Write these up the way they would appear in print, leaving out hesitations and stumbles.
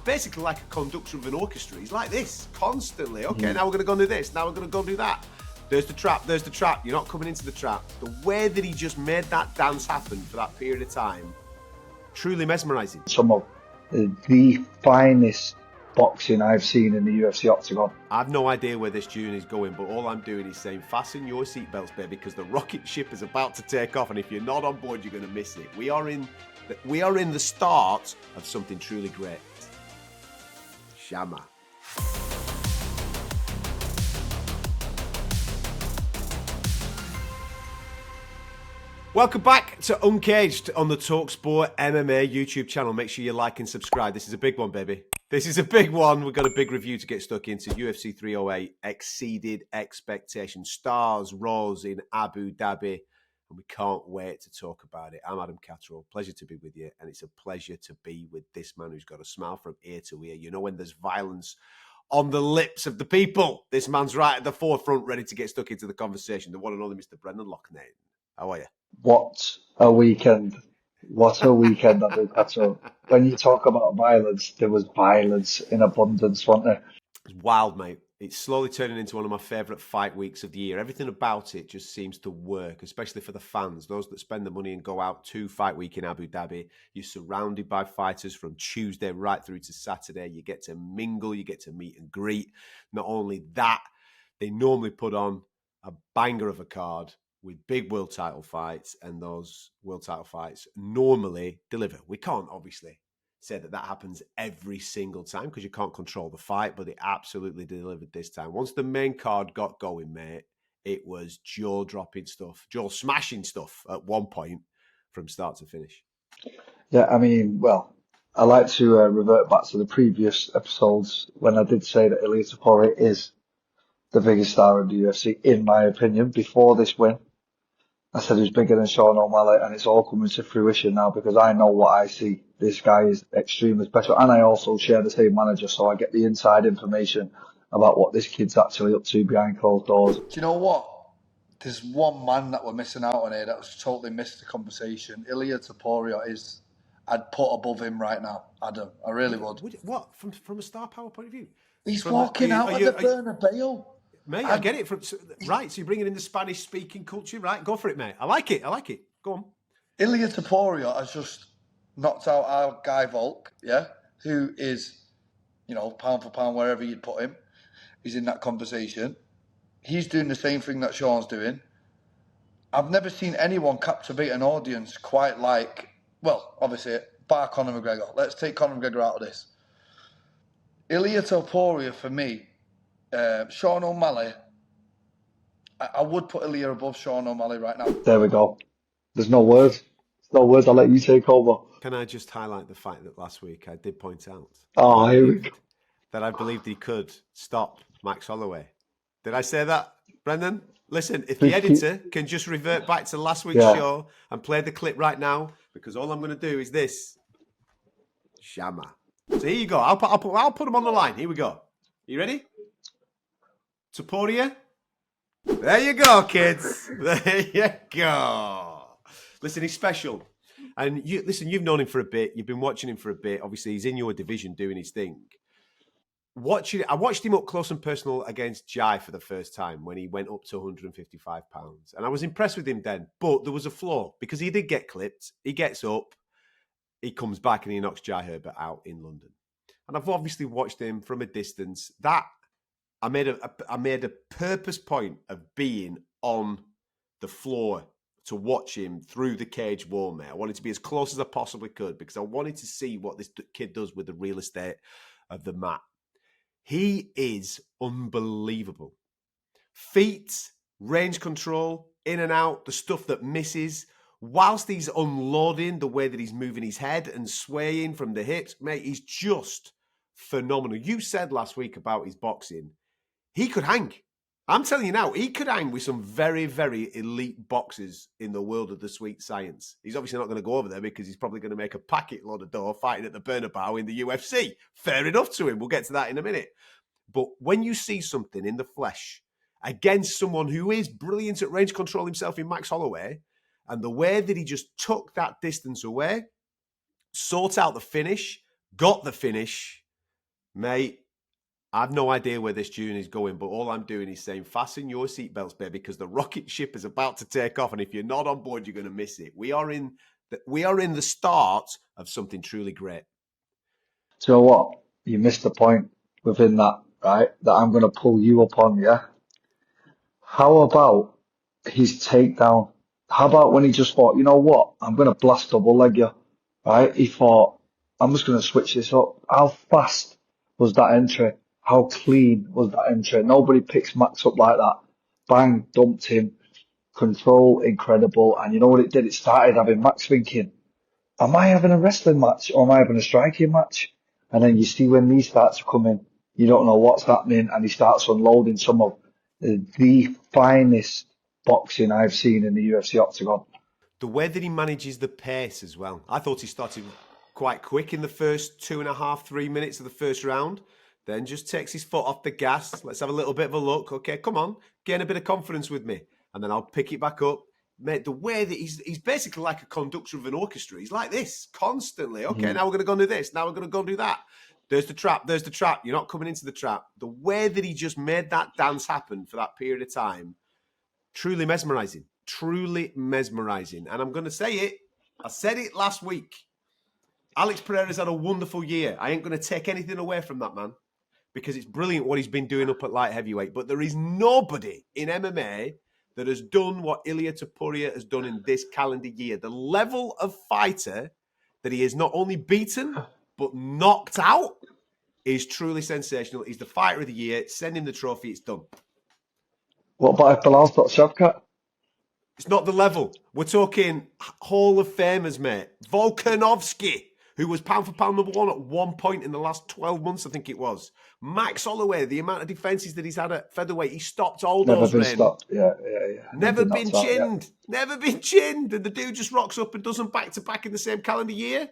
basically like a conductor of an orchestra. He's like this constantly. Okay, now we're going to go do this. Now we're going to go do that. There's the trap. There's the trap. You're not coming into the trap. The way that he just made that dance happen for that period of time, truly mesmerising. Some of the finest boxing I've seen in the UFC octagon. I've no idea where this tune is going, but all I'm doing is saying, fasten your seatbelts, baby, because the rocket ship is about to take off, and if you're not on board, you're going to miss it. We are in the start of something truly great. Shama. Welcome back to Uncaged on the talkSPORT MMA YouTube channel. Make sure you like and subscribe. This is a big one, baby. This is a big one. We've got a big review to get stuck into. UFC 308 exceeded expectations. Stars rose in Abu Dhabi, and we can't wait to talk about it. I'm Adam Catterall. Pleasure to be with you, and it's a pleasure to be with this man who's got a smile from ear to ear. You know when there's violence on the lips of the people, this man's right at the forefront, ready to get stuck into the conversation. The one and only Mr. Brendan Loughnane. How are you? What a weekend. What a weekend, Adam Catterall. When you talk about violence, there was violence in abundance, wasn't there? It's wild, mate. It's slowly turning into one of my favourite fight weeks of the year. Everything about it just seems to work, especially for the fans, those that spend the money and go out to Fight Week in Abu Dhabi. You're surrounded by fighters from Tuesday right through to Saturday. You get to mingle, you get to meet and greet. Not only that, they normally put on a banger of a card with big world title fights, and those world title fights normally deliver. We can't obviously say that happens every single time because you can't control the fight, but it absolutely delivered this time. Once the main card got going, mate, it was jaw-dropping stuff, jaw-smashing stuff at one point from start to finish. Yeah, I mean, well, I like to revert back to the previous episodes when I did say that Ilia Topuria is the biggest star of the UFC, in my opinion, before this win. I said he was bigger than Sean O'Malley, and it's all coming to fruition now because I know what I see. This guy is extremely special, and I also share the same manager, so I get the inside information about what this kid's actually up to behind closed doors. Do you know what? There's one man that we're missing out on here that's totally missed the conversation. Ilia Topuria is, I'd put above him right now, Adam. I really would. What? From a star power point of view? He's walking out of the Bernabeu. Mate, I get it. Right, so you're bringing in the Spanish-speaking culture, right? Go for it, mate. I like it. Go on. Ilia Topuria has just knocked out our guy Volk, yeah, who is, pound for pound, wherever you'd put him. He's in that conversation. He's doing the same thing that Sean's doing. I've never seen anyone captivate an audience quite like, well, obviously, bar Conor McGregor. Let's take Conor McGregor out of this. Ilia Topuria, for me, Sean O'Malley, I would put Ilia above Sean O'Malley right now. There we go. There's no words. I'll let you take over. Can I just highlight the fact that last week I did point out that I believed he could stop Max Holloway. Did I say that, Brendan? Listen, if the editor can just revert back to last week's show and play the clip right now, because all I'm going to do is this. Shama. So here you go. I'll put him on the line. Here we go. You ready? Topuria? There you go, kids. There you go. Listen, he's special. And you've known him for a bit. You've been watching him for a bit. Obviously, he's in your division doing his thing. I watched him up close and personal against Jai for the first time when he went up to 155 pounds. And I was impressed with him then. But there was a flaw because he did get clipped. He gets up, he comes back and he knocks Jai Herbert out in London. And I've obviously watched him from a distance. I made a purpose point of being on the floor to watch him through the cage wall, mate. I wanted to be as close as I possibly could because I wanted to see what this kid does with the real estate of the mat. He is unbelievable. Feet, range control, in and out, the stuff that misses. Whilst he's unloading, the way that he's moving his head and swaying from the hips, mate, he's just phenomenal. You said last week about his boxing, he could hang. I'm telling you now, he could hang with some very, very elite boxers in the world of the sweet science. He's obviously not going to go over there because he's probably going to make a packet load of dough fighting at the Bernabeu in the UFC. Fair enough to him. We'll get to that in a minute. But when you see something in the flesh against someone who is brilliant at range control himself in Max Holloway, and the way that he just took that distance away, sought out the finish, got the finish, Mate, I've no idea where this tune is going, but all I'm doing is saying, fasten your seatbelts, baby, because the rocket ship is about to take off, and if you're not on board, you're going to miss it. We are in the start of something truly great. Do you know what? You missed the point within that, right? That I'm going to pull you up on, yeah? How about his takedown? How about when he just thought, you know what? I'm going to blast double leg you, right? He thought, I'm just going to switch this up. How fast was that entry? How clean was that entry? Nobody picks Max up like that. Bang, dumped him. Control, incredible. And you know what it did? It started having Max thinking, am I having a wrestling match or am I having a striking match? And then you see when these starts to come in, you don't know what's happening, and he starts unloading some of the finest boxing I've seen in the UFC octagon. The way that he manages the pace as well. I thought he started quite quick in the first 2.5, 3 minutes of the first round. Then just takes his foot off the gas. Let's have a little bit of a look. Okay, come on, gain a bit of confidence with me. And then I'll pick it back up. Mate, the way that he's basically like a conductor of an orchestra. He's like this constantly. Okay, now we're going to go do this. Now we're going to go do that. There's the trap. There's the trap. You're not coming into the trap. The way that he just made that dance happen for that period of time, truly mesmerizing. Truly mesmerizing. And I'm going to say it. I said it last week. Alex Pereira's had a wonderful year. I ain't going to take anything away from that man because it's brilliant what he's been doing up at light heavyweight. But there is nobody in MMA that has done what Ilia Topuria has done in this calendar year. The level of fighter that he is not only beaten, but knocked out is truly sensational. He's the fighter of the year. Send him the trophy. It's done. What about if Bilal's got Shavkat? It's not the level. We're talking Hall of Famers, mate. Volkanovski, who was pound for pound number one at one point in the last 12 months, I think it was. Max Holloway, the amount of defenses that he's had at featherweight, he stopped all Never those been reigns. stopped. Yeah. Never been chinned. Never been chinned. And the dude just rocks up and does them back-to-back in the same calendar year.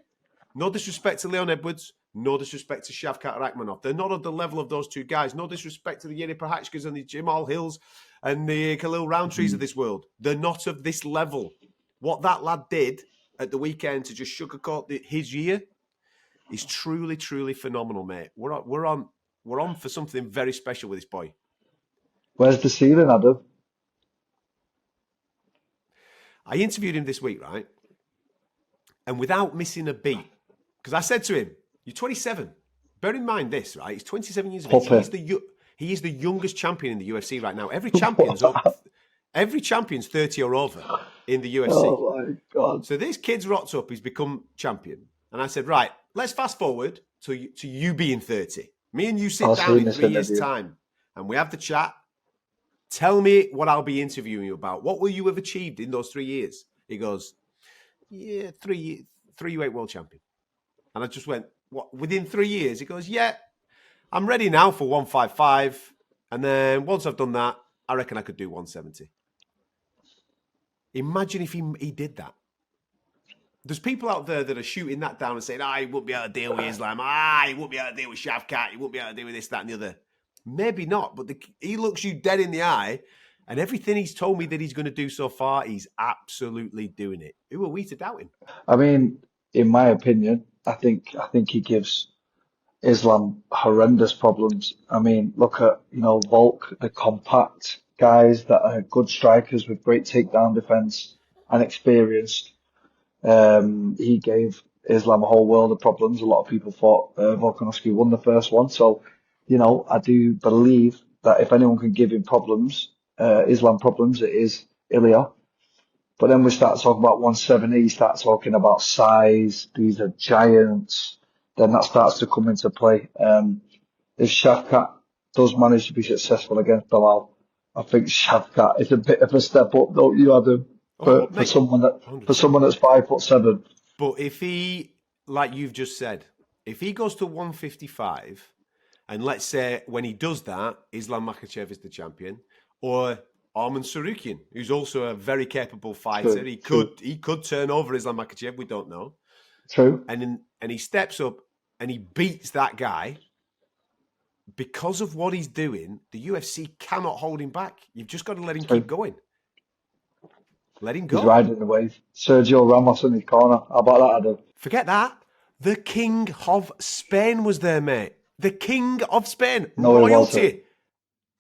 No disrespect to Leon Edwards. No disrespect to Shavkat Rakhmonov. They're not at the level of those two guys. No disrespect to the Yuri Prochazkas and the Jamal Hills and the Khalil Roundtrees of this world. They're not of this level. What that lad did at the weekend to just sugarcoat his year is truly, truly phenomenal, mate. We're on for something very special with this boy. Where's the ceiling, Adam? I interviewed him this week, right? And without missing a beat, because I said to him, you're 27. Bear in mind this, right? He's 27 years of age. He is the youngest champion in the UFC right now. Every champion's 30 or over in the UFC. Oh my God. So this kid's rocked up. He's become champion. And I said, right, let's fast forward to you being 30. Me and you sit down in 3 years' time and we have the chat. Tell me what I'll be interviewing you about. What will you have achieved in those 3 years? He goes, yeah, three-weight world champion. And I just went, what, within 3 years? He goes, yeah, I'm ready now for 155. And then once I've done that, I reckon I could do 170. Imagine if he did that. There's people out there that are shooting that down and saying, he won't be able to deal with Islam. He won't be able to deal with Shavkat. He won't be able to deal with this, that, and the other. Maybe not, but he looks you dead in the eye, and everything he's told me that he's going to do so far, he's absolutely doing it. Who are we to doubt him? I mean, in my opinion, I think he gives Islam horrendous problems. I mean, look at, Volk, the compact guys that are good strikers with great takedown defense and experience. He gave Islam a whole world of problems. A lot of people thought Volkanovski won the first one. So, I do believe that if anyone can give him problems, Islam problems, it is Ilia. But then we start talking about 170, start talking about size. These are giants. Then that starts to come into play. If Shavkat does manage to be successful against Bilal, I think Shavkat is a bit of a step up, don't you, Adam? For someone that's 5'7". But if he, like you've just said, if he goes to 155, and let's say when he does that, Islam Makhachev is the champion, or Arman Sarukian, who's also a very capable fighter, he could turn over Islam Makhachev. We don't know. True. And he steps up and he beats that guy. Because of what he's doing, the UFC cannot hold him back. You've just got to let him keep going. Let him go. He's riding the wave. Sergio Ramos in his corner. How about that, Adam? Forget that. The King of Spain was there, mate. the king of Spain. No, it wasn't.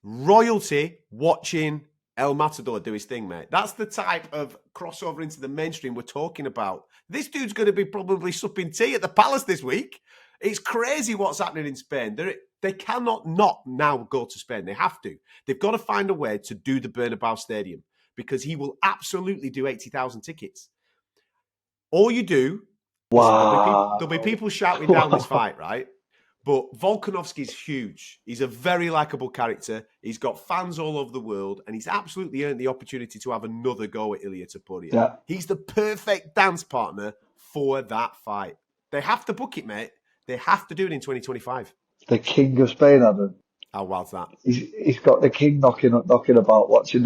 Royalty watching El Matador do his thing, mate. That's the type of crossover into the mainstream we're talking about. This dude's going to be probably supping tea at the Palace this week. It's crazy what's happening in Spain. They cannot not now go to Spain. They have to. They've got to find a way to do the Bernabeu Stadium because he will absolutely do 80,000 tickets. All you do, Wow. there'll be people shouting down this fight, right? But Volkanovski's huge. He's a very likable character. He's got fans all over the world, and he's absolutely earned the opportunity to have another go at Ilia Topuria. Yeah. He's the perfect dance partner for that fight. They have to book it, mate. They have to do it in 2025. The king of Spain, Adam. How wild's that? He's got the king knocking about watching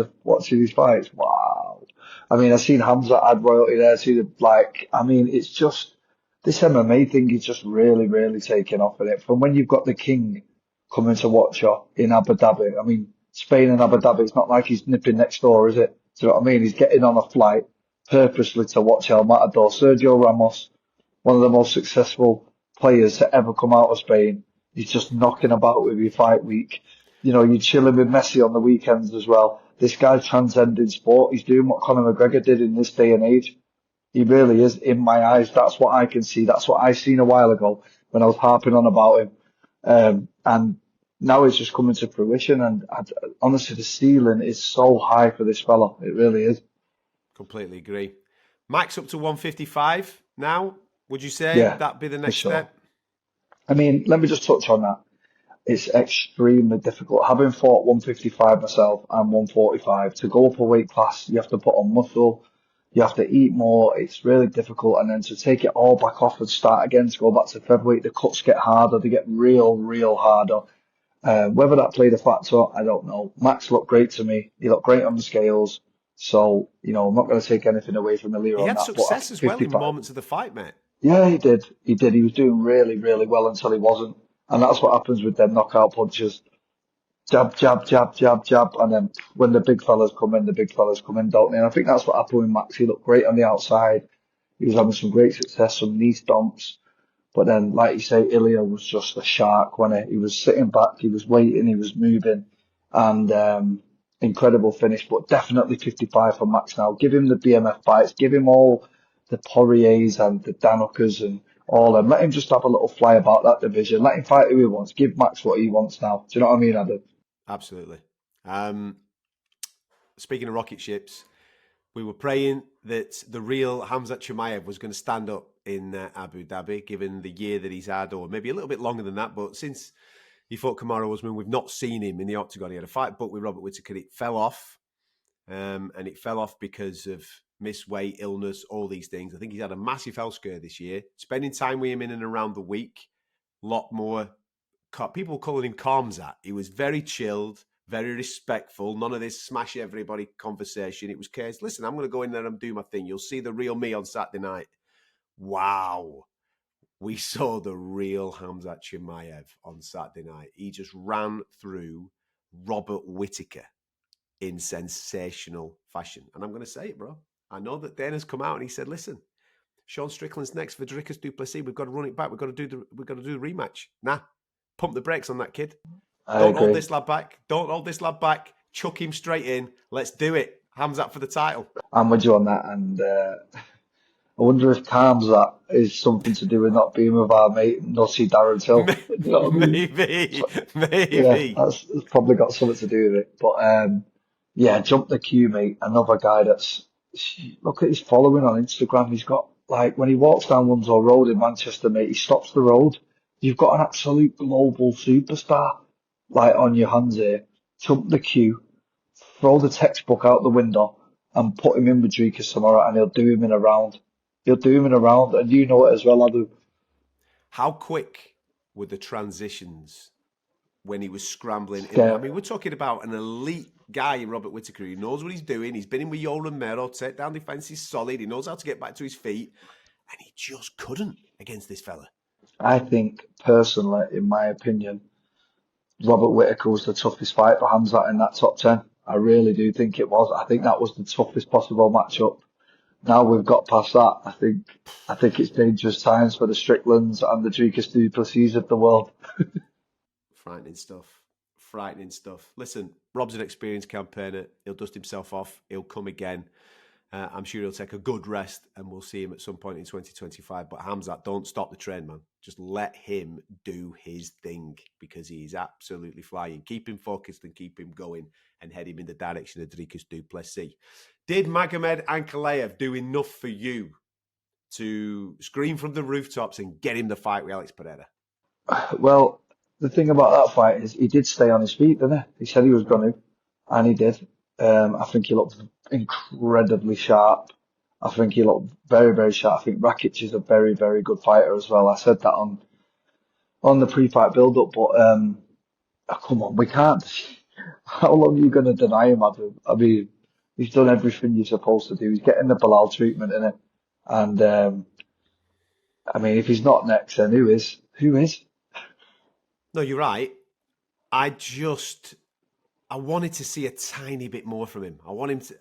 his fights. Wow. I mean, I've seen Khamzat add royalty there. It's just this MMA thing is just really, really taking off in it. From when you've got the king coming to watch you in Abu Dhabi. I mean, Spain and Abu Dhabi, it's not like he's nipping next door, is it? Do you know what I mean? He's getting on a flight purposely to watch El Matador. Sergio Ramos, one of the most successful players to ever come out of Spain. He's just knocking about with your fight week. You know, you're chilling with Messi on the weekends as well. This guy's transcending sport. He's doing what Conor McGregor did in this day and age. He really is, in my eyes. That's what I can see. That's what I seen a while ago when I was harping on about him. And now it's just coming to fruition. And honestly, the ceiling is so high for this fella. It really is. Completely agree. Max up to 155 now. Would you say that'd be the next step? I mean, let me just touch on that. It's extremely difficult. Having fought 155 myself and 145, to go up a weight class, you have to put on muscle, you have to eat more. It's really difficult. And then to take it all back off and start again, to go back to featherweight, the cuts get harder. They get real, real harder. Whether that played a factor, I don't know. Max looked great to me. He looked great on the scales. So, you know, I'm not going to take anything away from Ilia on that. He had success as well in moments of the fight, mate. Yeah, he did. He was doing really, really well until he wasn't. And that's what happens with them knockout punches. Jab, jab, jab, jab, jab. And then when the big fellas come in, don't they? And I think that's what happened with Max. He looked great on the outside. He was having some great success, some knee stomps. But then, like you say, Ilia was just a shark, wasn't he? He was sitting back, he was waiting, he was moving. And incredible finish, but definitely 55 for Max now. Give him the BMF fights, give him all the Poiriers and the Danukers and all them. Let him just have a little fly about that division. Let him fight who he wants. Give Max what he wants now. Do you know what I mean, Adam? Absolutely. Speaking of rocket ships, we were praying that the real Khamzat Chimaev was going to stand up in Abu Dhabi, given the year that he's had, or maybe a little bit longer than that. But since he fought Kamaru Usman, we've not seen him in the octagon. He had a fight booked with Robert Whittaker. It fell off. And it fell off because of missed weight, illness, all these things. I think he's had a massive health scare this year. Spending time with him in and around the week, a lot more. People calling him Khamzat. He was very chilled, very respectful. None of this smash everybody conversation. It was case, listen, I'm going to go in there and do my thing. You'll see the real me on Saturday night. Wow. We saw the real Khamzat Chimaev on Saturday night. He just ran through Robert Whittaker in sensational fashion. And I'm going to say it, bro. I know that Dana's come out and he said, listen, Sean Strickland's next for Dricus Duplessis. We've got to run it back. We've got to do the rematch. Nah, pump the brakes on that kid. Don't hold this lad back. Don't hold this lad back. Chuck him straight in. Let's do it. Khamzat for the title. I'm with you on that. And I wonder if Khamzat is something to do with not being with our mate Nutty Darren Till. You know what I mean? Maybe. Yeah, that's probably got something to do with it. But yeah, Jump the Q, mate. Another guy look at his following on Instagram. He's got, like, when he walks down Windsor Road in Manchester, mate, he stops the road. You've got an absolute global superstar, like, on your hands here. Jump the Q, throw the textbook out the window and put him in with Dricus tomorrow and he'll do him in a round. And you know it as well, I do. How quick were the transitions when he was scrambling? Yeah. I mean, we're talking about an elite guy in Robert Whittaker. He knows what he's doing. He's been in with Yoel Romero. Takedown defense is solid. He knows how to get back to his feet. And he just couldn't against this fella. I think, personally, in my opinion, Robert Whittaker was the toughest fight for Khamzat in that top 10. I really do think it was. I think that was the toughest possible matchup. Now we've got past that, I think it's dangerous times for the Stricklands and the Dricus Duplessis of the world. Frightening stuff. Frightening stuff. Listen, Rob's an experienced campaigner. He'll dust himself off. He'll come again. I'm sure he'll take a good rest and we'll see him at some point in 2025. But Khamzat, don't stop the train, man. Just let him do his thing because he's absolutely flying. Keep him focused and keep him going and head him in the direction of Dricus du Plessis. Did Magomed Ankalaev do enough for you to scream from the rooftops and get him the fight with Alex Pereira? Well, the thing about that fight is he did stay on his feet, didn't he? He said he was going to, and he did. I think he looked incredibly sharp. I think he looked very, very sharp. I think Rakic is a very, very good fighter as well. I said that on the pre-fight build-up, but come on, we can't. How long are you going to deny him, Adam? I mean, he's done everything you're supposed to do. He's getting the Bilal treatment in it, and I mean, if he's not next, then who is? Who is? No, you're right. I wanted to see a tiny bit more from him. I want him to.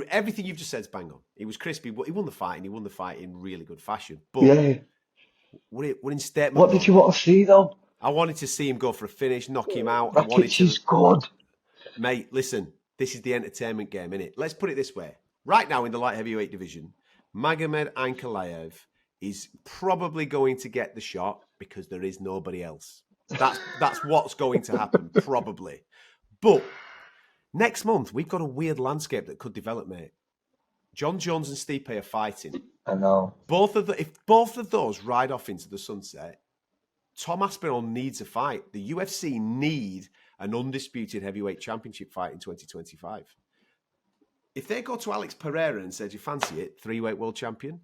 Everything you've just said is bang on. He was crispy. He won the fight, and he won the fight in really good fashion. But Yeah. we're in statement. What did you want to see, though? I wanted to see him go for a finish, knock him out. Rakic is good. Mate, listen, this is the entertainment game, innit? Let's put it this way. Right now in the light heavyweight division, Magomed Ankalaev is probably going to get the shot because there is nobody else. That's what's going to happen, probably. But next month, we've got a weird landscape that could develop, mate. John Jones and Stipe are fighting. I know. If both of those ride off into the sunset, Tom Aspinall needs a fight. The UFC need an undisputed heavyweight championship fight in 2025. If they go to Alex Pereira and say, do you fancy it? 3-weight world champion?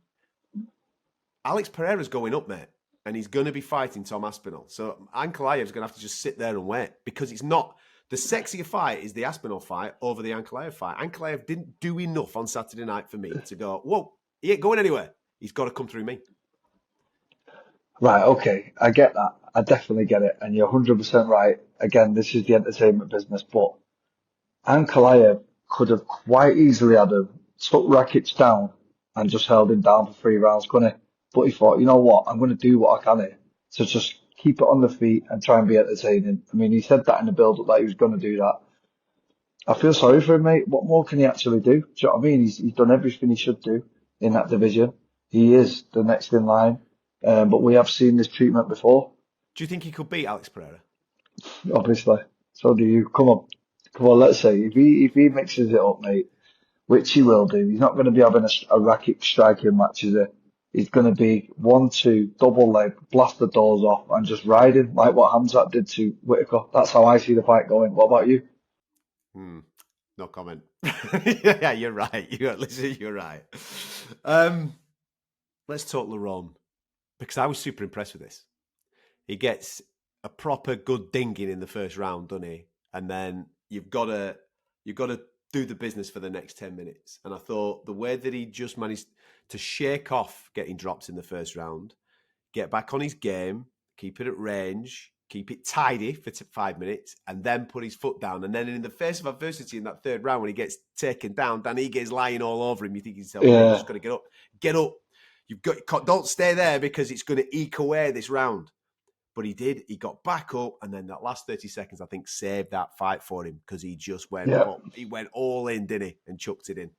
Alex Pereira's going up, mate. And he's going to be fighting Tom Aspinall. So Ankalaev's going to have to just sit there and wait because it's not... The sexier fight is the Aspinall fight over the Ankalaev fight. Ankalaev didn't do enough on Saturday night for me to go, whoa, he ain't going anywhere. He's got to come through me. Right, okay. I get that. I definitely get it. And you're 100% right. Again, this is the entertainment business, but Ankalaev could have quite easily had took Rakic down and just held him down for 3 rounds, couldn't he? But he thought, you know what? I'm going to do what I can here. So just keep it on the feet and try and be entertaining. I mean, he said that in the build-up that he was going to do that. I feel sorry for him, mate. What more can he actually do? Do you know what I mean? He's done everything he should do in that division. He is the next in line. But we have seen this treatment before. Do you think he could beat Alex Pereira? Obviously. So do you. Come on, let's say if he mixes it up, mate, which he will do, he's not going to be having a Rakic striking match, is it? He's going to be 1-2, double leg, blast the doors off and just ride him like what Khamzat did to Whittaker. That's how I see the fight going. What about you? No comment. Yeah, you're right. You're right. Let's talk Lerone because I was super impressed with this. He gets a proper good dinging in the first round, doesn't he? And then you've got to do the business for the next 10 minutes. And I thought the way that he just managed to shake off getting dropped in the first round, get back on his game, keep it at range, keep it tidy for 5 minutes, and then put his foot down. And then in the face of adversity in that third round, when he gets taken down, Dan Ige is lying all over him. You think he's telling him, you're just got to get up. Get up. Don't stay there because it's going to eke away this round. But he did. He got back up, and then that last 30 seconds, I think, saved that fight for him because he just went up. He went all in, didn't he? And chucked it in.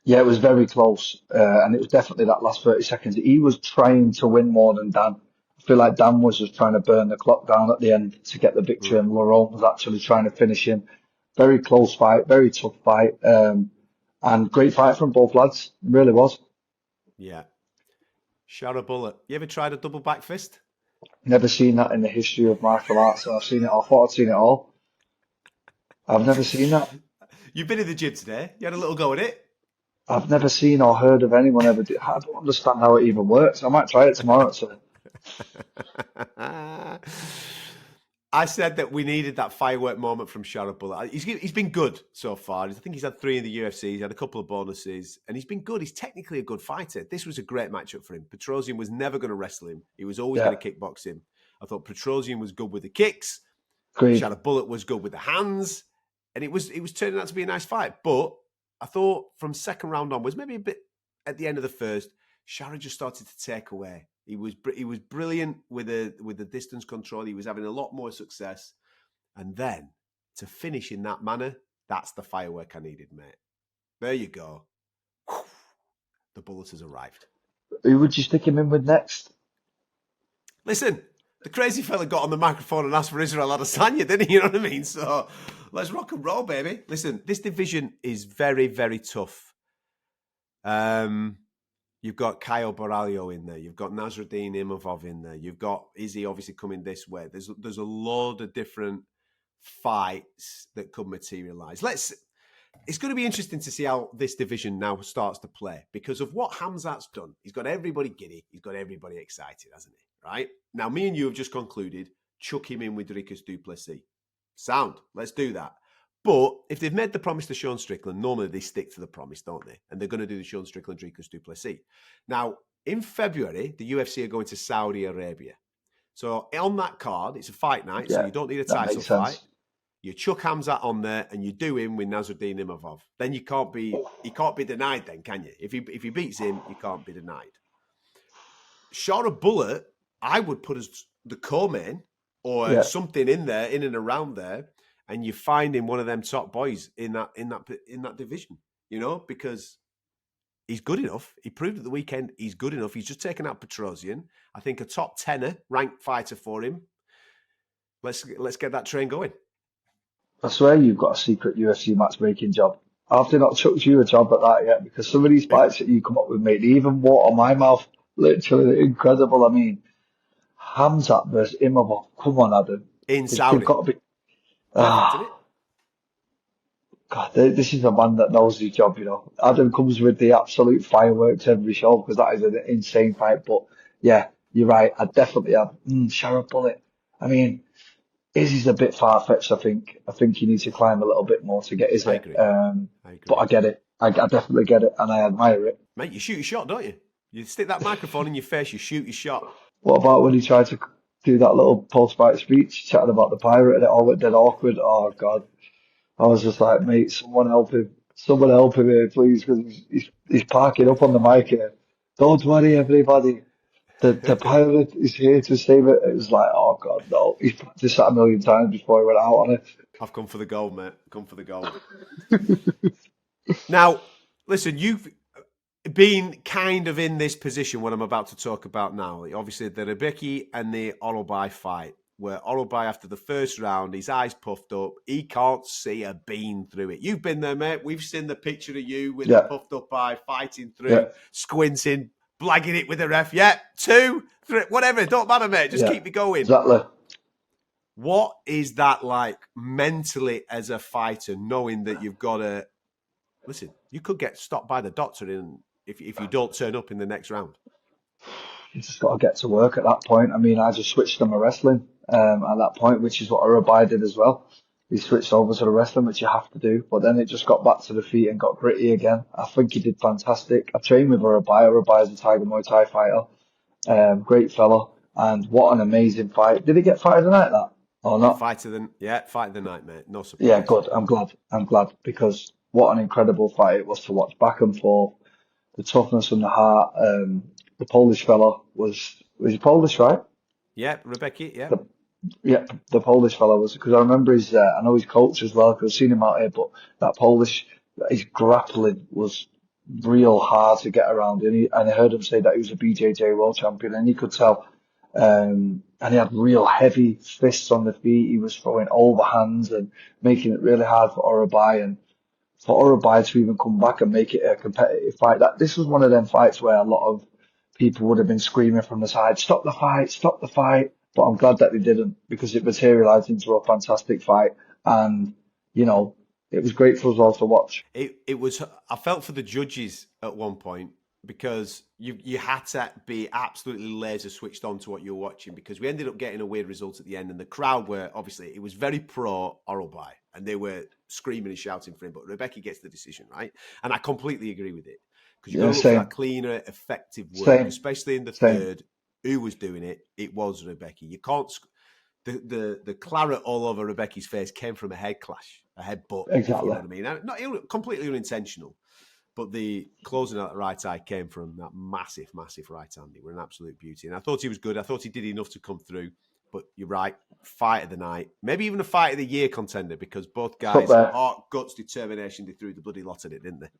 Yeah, it was very close. And it was definitely that last 30 seconds. He was trying to win more than Dan. I feel like Dan was just trying to burn the clock down at the end to get the victory, and Lerone was actually trying to finish him. Very close fight, very tough fight, and great fight from both lads. It really was. Yeah. Sharaputdin. You ever tried a double back fist? Never seen that in the history of martial arts. So I've seen it. I thought I'd seen it all. I've never seen that. You've been in the gym today. You had a little go at it. I've never seen or heard of anyone ever do. I don't understand how it even works. I might try it tomorrow. So. I said that we needed that firework moment from Sharaputdin. He's been good so far. I think he's had 3 in the UFC. He's had a couple of bonuses, and he's been good. He's technically a good fighter. This was a great matchup for him. Petrosian was never going to wrestle him. He was always going to kickbox him. I thought Petrosian was good with the kicks. Sharaputdin was good with the hands, and it was turning out to be a nice fight. But I thought from second round onwards, maybe a bit at the end of the first, Shara just started to take away. He was brilliant with the distance control. He was having a lot more success. And then to finish in that manner, that's the firework I needed, mate. There you go. The bullet has arrived. Who would you stick him in with next? Listen, the crazy fella got on the microphone and asked for Israel Adesanya, didn't he? You know what I mean? So let's rock and roll, baby. Listen, this division is very, very tough. You've got Caio Borralho in there. You've got Nasruddin Imavov in there. You've got Izzy obviously coming this way. There's a load of different fights that could materialise. It's going to be interesting to see how this division now starts to play because of what Khamzat's done. He's got everybody giddy. He's got everybody excited, hasn't he? Right? Now, me and you have just concluded, chuck him in with Dricus du Plessis. Sound. Let's do that. But if they've made the promise to Sean Strickland, normally they stick to the promise, don't they? And they're going to do the Sean Strickland Dricus du Plessis. Now, in February, the UFC are going to Saudi Arabia. So on that card, it's a fight night, so you don't need a title fight. You chuck Khamzat on there and you do him with Nasruddin Imavov. Then he can't be denied then, can you? If he beats him, you can't be denied. Short of Bullet, I would put as the co-main or something in there, in and around there, and you find him one of them top boys in that division, you know, because he's good enough. He proved at the weekend he's good enough. He's just taken out Petrosian. I think a top 10er ranked fighter for him. Let's get that train going. I swear you've got a secret UFC matchmaking job. I've not chucked you a job at that yet because some of these fights that you come up with, mate, they even water my mouth. Literally incredible. I mean, Khamzat versus Imavov. Come on, Adam. In Saudi. They've got to be. God, this is a man that knows his job, you know. Adam comes with the absolute fireworks every show because that is an insane fight. But yeah, you're right. I definitely have. Sharap Bullet. I mean, Izzy's a bit far-fetched, I think. I think you need to climb a little bit more to get Izzy. I agree. I agree. But I get it. I definitely get it, and I admire it. Mate, you shoot your shot, don't you? You stick that microphone in your face, you shoot your shot. What about when he tried to do that little post-fight speech, chatting about the pirate, and it all went dead awkward? Oh, God. I was just like, mate, someone help him. Someone help him here, please, because he's parking up on the mic here. Don't worry, everybody. The pilot is here to save it. It was like, oh, God, no. He's practiced that a million times before he went out on it. I've come for the gold, mate. Come for the gold. Now, listen, you've been kind of in this position, what I'm about to talk about now. Obviously, the Rebecky and the Orolbai fight, where Orolbai, after the first round, his eyes puffed up. He can't see a bean through it. You've been there, mate. We've seen the picture of you with the puffed up eye, fighting through, squinting, blagging it with the ref. 2, 3, whatever. Don't matter, mate. Just keep me going. Exactly. What is that like mentally as a fighter, knowing that you've got to... Listen, you could get stopped by the doctor if you don't turn up in the next round. You just got to get to work at that point. I mean, I just switched to my wrestling at that point, which is what Orolbai did as well. He switched over to the wrestling, which you have to do. But then it just got back to the feet and got gritty again. I think he did fantastic. I trained with Orolbai. Orolbai is a Tiger Muay Thai fighter. Great fella. And what an amazing fight. Did he get fight of the night, that? Or not? Fight of the night, mate. No surprise. Yeah, good. I'm glad because what an incredible fight it was to watch, back and forth. The toughness and the heart. The Polish fella was he Polish, right? Yeah, Rebecky, The Polish fella was, because I remember I know his coach as well, because I've seen him out here, but that Polish, his grappling was real hard to get around. And I heard him say that he was a BJJ world champion, and you could tell, and he had real heavy fists on the feet. He was throwing overhands and making it really hard for Orolbai, and for Orolbai to even come back and make it a competitive fight. This was one of them fights where a lot of people would have been screaming from the side, stop the fight. But I'm glad that they didn't, because it materialised into a fantastic fight. And, you know, it was great for us all to watch. It was, I felt for the judges at one point, because you had to be absolutely laser switched on to what you were watching, because we ended up getting a weird result at the end, and the crowd were, obviously, it was very pro Orolbai, and they were screaming and shouting for him, but Rebecky gets the decision, right? And I completely agree with it, because you've got to look for that cleaner, effective work, especially in the third. Who was doing it? It was Rebecky. You can't... The claret all over Rebecky's face came from a head clash, a head butt. Exactly. You know what I mean? Not completely unintentional. But the closing out the right eye came from that massive, massive right hand. It was an absolute beauty. And I thought he was good. I thought he did enough to come through. But you're right, fight of the night. Maybe even a fight of the year contender, because both It's up guys, there. heart, guts, determination, they threw the bloody lot at it, didn't they?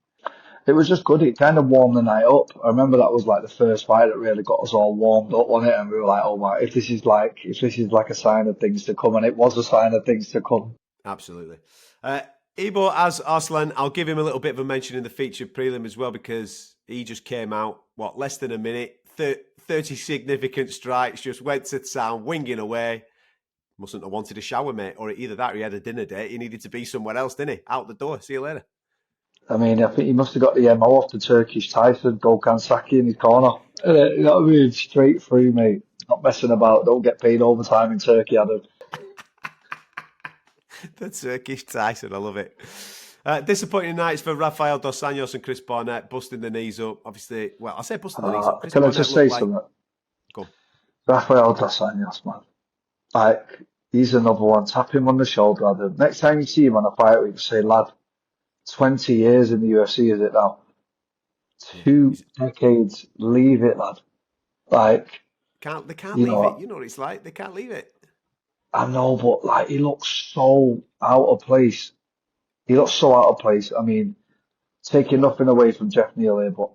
It was just good. It kind of warmed the night up. I remember that was like the first fight that really got us all warmed up on it, and we were like, "Oh my! If this is like a sign of things to come," and it was a sign of things to come. Absolutely. Ibo as Arslan, I'll give him a little bit of a mention in the featured prelim as well, because he just came out, less than a minute, 30 significant strikes, just went to town, winging away. Mustn't have wanted a shower, mate, or either that or he had a dinner date. He needed to be somewhere else, didn't he? Out the door. See you later. I mean, I think he must have got the MO off the Turkish Tyson, Gokhan Saki in his corner. You know what I mean? Straight through, mate. Not messing about. Don't get paid overtime in Turkey, Adam. The Turkish Tyson, I love it. Disappointing nights for Rafael Dos Anjos and Chris Barnett, busting the knees up. Obviously, I say busting the knees up. Can I just say something? Go. Rafael Dos Anjos, man. Like, he's another one. Tap him on the shoulder, Adam. Next time you see him on a fight week, say, lad, 20 years in the UFC, is it now? 2 decades, leave it, lad. Like, they can't leave it. You know what it's like. They can't leave it. I know, but like, he looks so out of place. He looks so out of place. I mean, taking nothing away from Jeff Neal here, but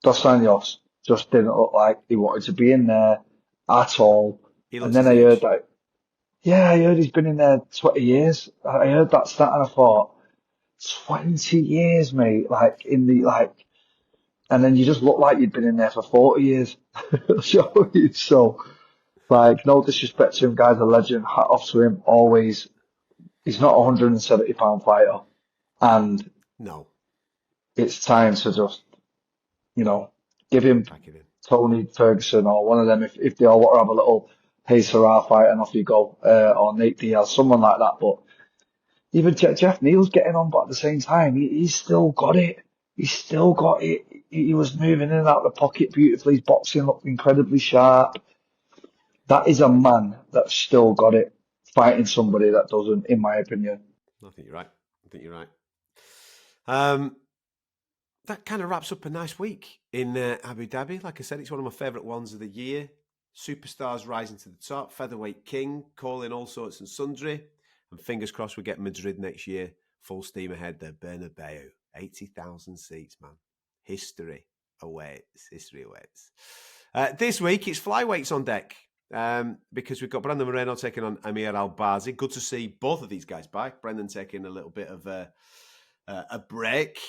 Dos Anjos just didn't look like he wanted to be in there at all. And then I heard that, I heard he's been in there 20 years. I heard that stat and I thought, 20 years, mate, and then you just look like you'd been in there for 40 years. So, like, no disrespect to him, guy's a legend, hat off to him, always. He's not a 170-pound fighter. And no, it's time to just, give him Tony Ferguson or one of them if they all want to have a little Hey Sarah fight and off you go, or Nate Diaz, someone like that. But even Jeff Neal's getting on, but at the same time, he's still got it. He's still got it. He was moving in and out of the pocket beautifully. His boxing looked incredibly sharp. That is a man that's still got it, fighting somebody that doesn't, in my opinion. I think you're right. That kind of wraps up a nice week in Abu Dhabi. Like I said, it's one of my favourite ones of the year. Superstars rising to the top. Featherweight king, calling all sorts and sundry. And fingers crossed we get Madrid next year. Full steam ahead there. Bernabeu. 80,000 seats, man. History awaits. This week, it's flyweights on deck. Because we've got Brandon Moreno taking on Amir Albazi. Good to see both of these guys back. Brendan taking a little bit of a break.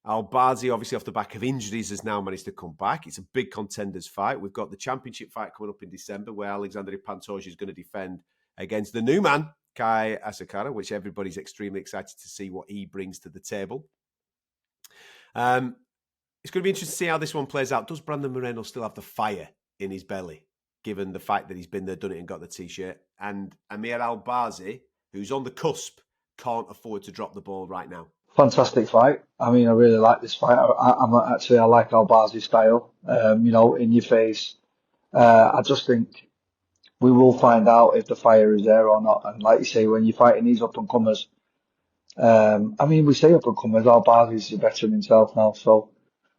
Albazi, obviously off the back of injuries, has now managed to come back. It's a big contenders fight. We've got the championship fight coming up in December, where Alexander Pantoja is going to defend against the new man, Kai Asakara, which everybody's extremely excited to see what he brings to the table. It's going to be interesting to see how this one plays out. Does Brandon Moreno still have the fire in his belly, given the fact that he's been there, done it, and got the T-shirt? And Amir Albazi, who's on the cusp, can't afford to drop the ball right now. Fantastic fight. I mean, I really like this fight. I like Albazi's style. In your face. I just think we will find out if the fire is there or not. And like you say, when you're fighting these up and comers, we say up and comers, Albazi's a veteran himself now. So,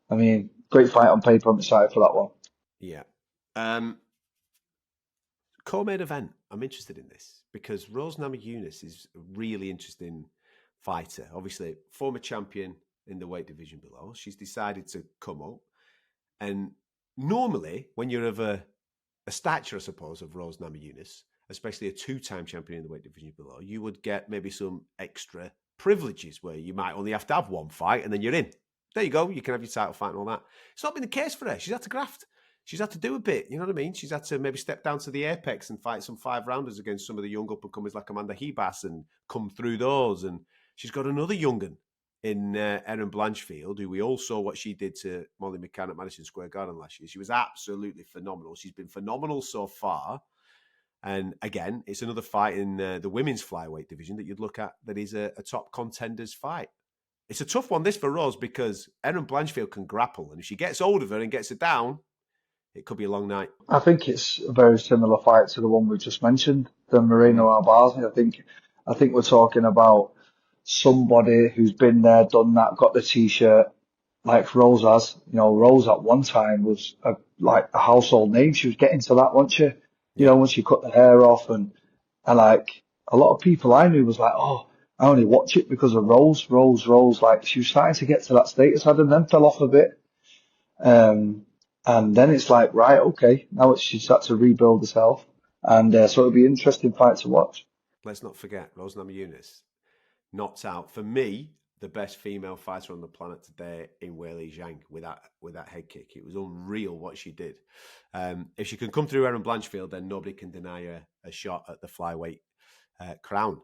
I mean, great fight on paper. I'm excited for that one. Yeah. Co-main event. I'm interested in this because Rose Namajunas is a really interesting fighter. Obviously, former champion in the weight division below. She's decided to come up. And normally, when you're of a stature, I suppose, of Rose Namajunas, especially a 2-time champion in the weight division below, you would get maybe some extra privileges where you might only have to have one fight and then you're in. There you go. You can have your title fight and all that. It's not been the case for her. She's had to graft. She's had to do a bit, you know what I mean? She's had to maybe step down to the apex and fight some 5-rounders against some of the young up-and-comers like Amanda Hebas and come through those. And she's got another young'un in Erin Blanchfield, who we all saw what she did to Molly McCann at Madison Square Garden last year. She was absolutely phenomenal. She's been phenomenal so far. And again, it's another fight in the women's flyweight division that you'd look at that is a top contenders fight. It's a tough one, this, for Rose, because Erin Blanchfield can grapple. And if she gets hold of her and gets her down, it could be a long night. I think it's a very similar fight to the one we just mentioned, the Moreno Albazi. I think we're talking about somebody who's been there, done that, got the T-shirt, like Rose has. Rose at one time was like a household name. She was getting to that, wasn't she? Yeah. When she cut the hair off and like a lot of people I knew was like, oh, I only watch it because of Rose. Like she was starting to get to that status, and then fell off a bit. And then it's like, right, okay, now she's had to rebuild herself. And so it'll be an interesting fight to watch. Let's not forget, Rose Namajunas knocked out, for me, the best female fighter on the planet today in Weili Zhang with that head kick. It was unreal what she did. If she can come through Erin Blanchfield, then nobody can deny her a shot at the flyweight crown.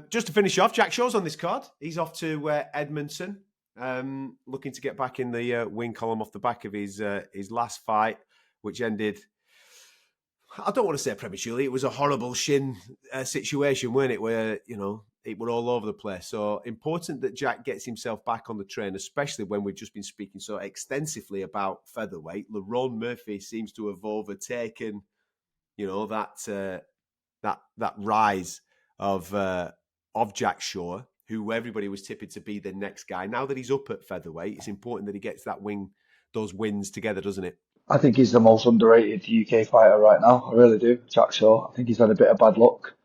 Just to finish off, Jack Shaw's on this card. He's off to Edmonton, looking to get back in the win column off the back of his last fight, which ended, I don't want to say prematurely, it was a horrible shin situation, weren't it, where, it were all over the place. So important that Jack gets himself back on the train, especially when we've just been speaking so extensively about featherweight. Lerone Murphy seems to have overtaken, that rise of Jack Shaw, who everybody was tipping to be the next guy. Now that he's up at featherweight, it's important that he gets those wins together, doesn't it? I think he's the most underrated UK fighter right now. I really do, Jack Shaw. I think he's had a bit of bad luck,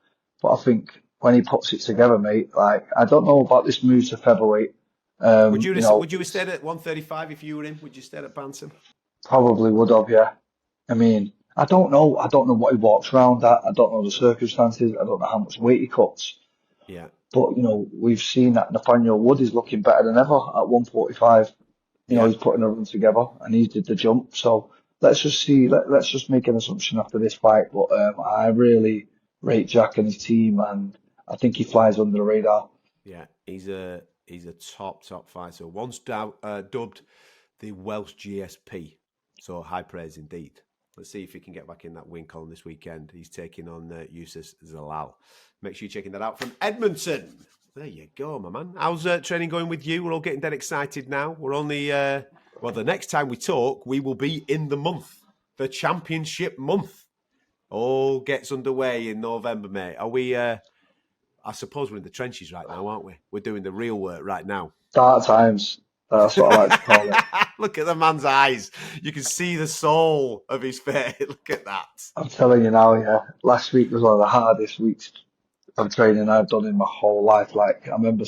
but I think when he puts it together, mate, like, I don't know about this move to featherweight. Would you have stayed at 135 if you were him? Would you stay at bantam? Probably would have, yeah. I mean, I don't know what he walks around at. I don't know the circumstances. I don't know how much weight he cuts. Yeah. But, we've seen that Nathaniel Wood is looking better than ever at 145. He's putting a run together and he did the jump. So let's just see. Let's just make an assumption after this fight. But I really rate Jack and his team, and I think he flies under the radar. Yeah, he's a top fighter. Once dubbed the Welsh GSP. So high praise indeed. Let's see if he can get back in that win column this weekend. He's taking on Yusuf Zalal. Make sure you're checking that out from Edmonton. There you go, my man. How's training going with you? We're all getting dead excited now. We're only, the next time we talk, we will be in the month, the championship month. All gets underway in November, mate. Are we, I suppose we're in the trenches right now, aren't we? We're doing the real work right now. Dark times. That's what I like to call it. Look at the man's eyes. You can see the soul of his face. Look at that. I'm telling you now, yeah. Last week was one of the hardest weeks of training I've done in my whole life. Like, I remember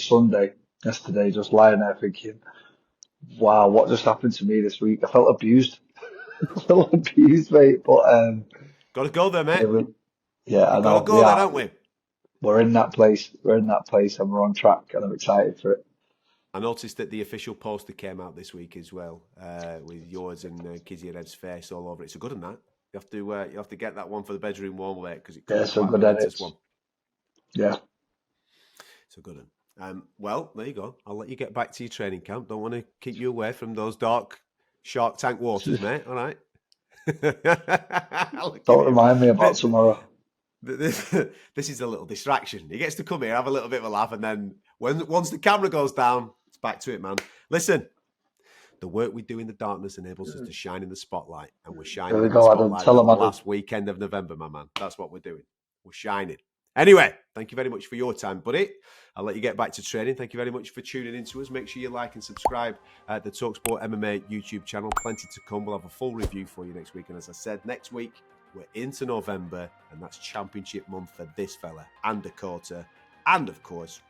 yesterday, just lying there thinking, wow, what just happened to me this week? I felt abused. I felt abused, mate. But got to go there, mate. I know. Got to go there, don't we? We're in that place. And we're on track, and I'm excited for it. I noticed that the official poster came out this week as well, with yours and Kizierev's face all over it. So good on that. You have to get that one for the bedroom wall, mate, because it could be quite a momentous one. Yeah. So good on. Well, there you go. I'll let you get back to your training camp. Don't want to keep you away from those dark Shark Tank waters, mate. All right. Don't remind me about tomorrow. This is a little distraction. He gets to come here, have a little bit of a laugh, and then once the camera goes down, it's back to it, man. Listen, the work we do in the darkness enables us to shine in the spotlight, and we're shining in the spotlight the last weekend of November, my man. That's what we're doing. We're shining. Anyway, thank you very much for your time, buddy. I'll let you get back to training. Thank you very much for tuning in to us. Make sure you like and subscribe at the talkSPORT MMA YouTube channel. Plenty to come. We'll have a full review for you next week. And as I said, next week, we're into November, and that's championship month for this fella and Dakota. And, of course,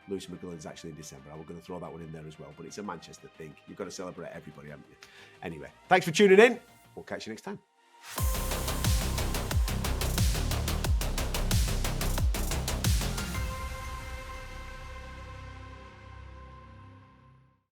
Lewis McGillen's actually in December. I was going to throw that one in there as well, but it's a Manchester thing. You've got to celebrate everybody, haven't you? Anyway, thanks for tuning in. We'll catch you next time.